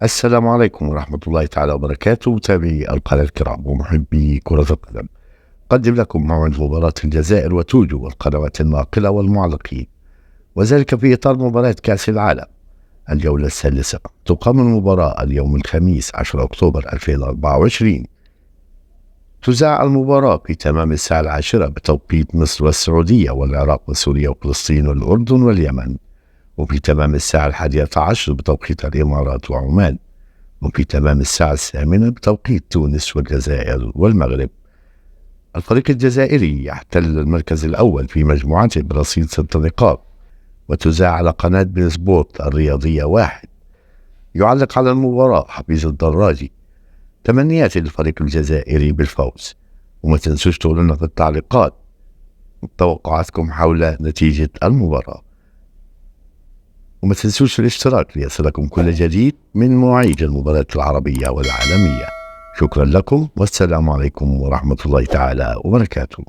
السلام عليكم ورحمة الله تعالى وبركاته. متابعي القناة الكرام ومحبي كرة القدم، قدم لكم موعد مباراة الجزائر وتوجو والقنوات الناقلة والمعلقين، وذلك في إطار مباراة كأس العالم الجولة الثالثة. تقام المباراة اليوم الخميس 10 أكتوبر 2024. تذاع المباراة في تمام الساعة 10 بتوقيت مصر والسعودية والعراق وسوريا وفلسطين والأردن واليمن، وفي تمام الساعة 11 بتوقيت الإمارات وعمان، وفي تمام الساعة 8 بتوقيت تونس والجزائر والمغرب. الفريق الجزائري يحتل المركز الأول في مجموعته برصيد 6 نقاط، وتذاع على قناة بين سبورت الرياضية 1. يعلق على المباراة حفيظ الدراجي. تمنياتي للفريق الجزائري بالفوز، وما تنسوش تقولوا لنا في التعليقات توقعاتكم حول نتيجة المباراة، وما تنسوش الاشتراك ليصلكم كل جديد من مواعيد المباريات العربية والعالمية. شكرا لكم والسلام عليكم ورحمة الله تعالى وبركاته.